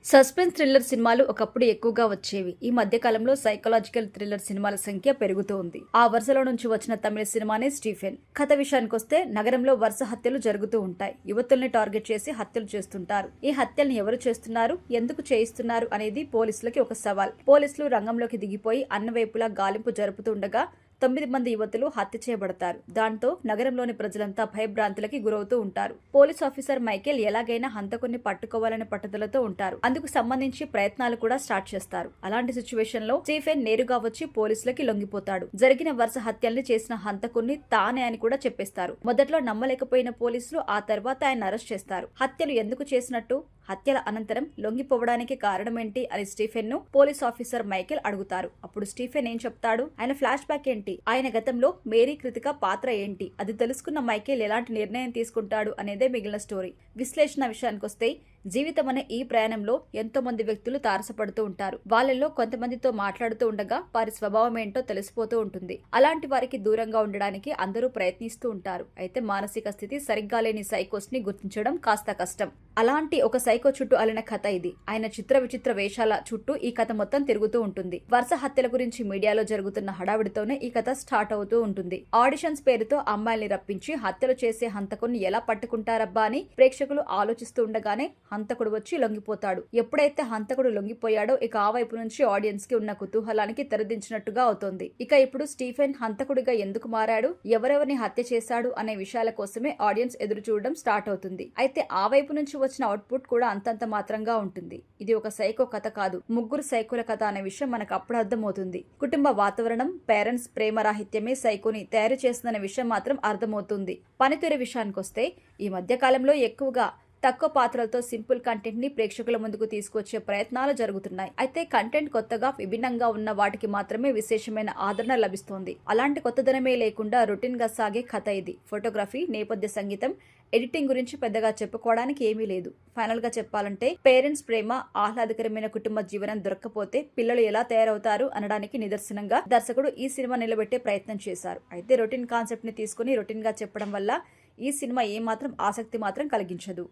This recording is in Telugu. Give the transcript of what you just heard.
సస్పెన్స్ థ్రిల్లర్ సినిమాలు ఒకప్పుడు ఎక్కువగా వచ్చేవి. ఈ మధ్య కాలంలో సైకలాజికల్ థ్రిల్లర్ సినిమాల సంఖ్య పెరుగుతూ ఉంది. ఆ వరుసలో నుంచి వచ్చిన తమిళ సినిమానే స్టీఫెన్. కథ విషయానికొస్తే నగరంలో వరుస హత్యలు జరుగుతూ ఉంటాయి. యువతుల్ని టార్గెట్ చేసి హత్యలు చేస్తుంటారు. ఈ హత్యల్ని ఎవరు చేస్తున్నారు, ఎందుకు చేయిస్తున్నారు అనేది పోలీసులకి ఒక సవాల్. పోలీసులు రంగంలోకి దిగిపోయి అన్నవైపులా గాలింపు జరుపుతుండగా 9 మంది యువతులు హత్య చేయబడతారు. దాంతో నగరంలోని ప్రజలంతా భయభ్రాంతులకి గురవుతూ ఉంటారు. పోలీస్ ఆఫీసర్ మైకేల్ ఎలాగైనా హంతకుని పట్టుకోవాలనే పట్టుదలతో ఉంటారు. అందుకు సంబంధించి ప్రయత్నాలు కూడా స్టార్ట్ చేస్తారు. అలాంటి సిచ్యువేషన్ లో స్టీఫెన్ నేరుగా వచ్చి పోలీసులకి లొంగిపోతాడు. జరిగిన వరుస హత్యల్ని చేసిన హంతకుని తానే అని కూడా చెప్పేస్తారు. మొదట్లో నమ్మలేకపోయిన పోలీసులు ఆ తర్వాత ఆయన అరెస్ట్ చేస్తారు. హత్యలు ఎందుకు చేసినట్టు, హత్యల అనంతరం లొంగిపోవడానికి కారణమేంటి అని స్టీఫెన్ ను పోలీస్ ఆఫీసర్ మైకేల్ అడుగుతారు. అప్పుడు స్టీఫెన్ ఏం చెప్తాడు, ఆయన ఫ్లాష్ బ్యాక్ ఏంటి, ఆయన గతంలో మేరీ కృతిక పాత్ర ఏంటి, అది తెలుసుకున్న మైకేల్ ఎలాంటి నిర్ణయం తీసుకుంటాడు అనేదే మిగిలిన స్టోరీ. విశ్లేషణ విషయానికొస్తే జీవితం అనే ఈ ప్రయాణంలో ఎంతో మంది వ్యక్తులు తారసపడుతూ ఉంటారు. వాళ్ళల్లో కొంతమందితో మాట్లాడుతూ ఉండగా వారి స్వభావం ఏంటో తెలిసిపోతూ ఉంటుంది. అలాంటి వారికి దూరంగా ఉండడానికి అందరూ ప్రయత్నిస్తూ ఉంటారు. అయితే మానసిక స్థితి సరిగ్గా లేని సైకోస్ ని గుర్తించడం కాస్త కష్టం. అలాంటి ఒక సైకో చుట్టూ అలిన కథ ఇది. ఆయన చిత్ర విచిత్ర వేషాల చుట్టూ ఈ కథ మొత్తం తిరుగుతూ ఉంటుంది. వరుస హత్యల గురించి మీడియాలో జరుగుతున్న హడావిడితోనే ఈ కథ స్టార్ట్ అవుతూ ఉంటుంది. ఆడిషన్స్ పేరుతో అమ్మాయిల్ని రప్పించి హత్యలు చేసే హంతకుని ఎలా పట్టుకుంటారబ్బా అని ప్రేక్షకులు ఆలోచిస్తూ ఉండగానే హంతకుడు వచ్చి లొంగిపోతాడు. ఎప్పుడైతే హంతకుడు లొంగిపోయాడో ఇక ఆ వైపు నుంచి ఆడియన్స్ కి ఉన్న కుతూహలానికి తెరదించినట్టుగా అవుతోంది. ఇక ఇప్పుడు స్టీఫెన్ హంతకుడిగా ఎందుకు మారాడు, ఎవరెవరిని హత్య చేశాడు అనే విషయాల కోసమే ఆడియన్స్ ఎదురు చూడడం స్టార్ట్ అవుతుంది. అయితే ఆ వైపు నుంచి వచ్చిన అవుట్పుట్ కూడా అంతంత మాత్రంగా ఉంటుంది. ఇది ఒక సైకో కథ కాదు, ముగ్గురు సైకోల కథ అనే విషయం మనకు అప్పుడు అర్థమవుతుంది. కుటుంబ వాతావరణం, పేరెంట్స్ ప్రేమరాహిత్యమే సైకోని తయారు చేస్తుందనే విషయం మాత్రం అర్థమవుతుంది. పనితీరు విషయానికొస్తే ఈ మధ్య కాలంలో ఎక్కువగా తక్కువ పాత్రలతో సింపుల్ కంటెంట్ ని ప్రేక్షకుల ముందుకు తీసుకొచ్చే ప్రయత్నాలు జరుగుతున్నాయి. అయితే కంటెంట్ కొత్తగా విభిన్నంగా ఉన్న వాటికి మాత్రమే విశేషమైన ఆదరణ లభిస్తోంది. అలాంటి కొత్తదనమే లేకుండా రొటీన్ గా సాగే కథ ఇది. ఫోటోగ్రఫీ, నేపథ్య సంగీతం, ఎడిటింగ్ గురించి పెద్దగా చెప్పుకోవడానికి ఏమీ లేదు. ఫైనల్ గా చెప్పాలంటే పేరెంట్స్ ప్రేమ, ఆహ్లాదకరమైన కుటుంబ జీవనం దొరక్కపోతే పిల్లలు ఎలా తయారవుతారు అనడానికి నిదర్శనంగా దర్శకుడు ఈ సినిమా నిలబెట్టే ప్రయత్నం చేశారు. అయితే రొటీన్ కాన్సెప్ట్ ని తీసుకుని రొటీన్ గా చెప్పడం వల్ల ఈ సినిమా ఏమాత్రం ఆసక్తి మాత్రం కలిగించదు.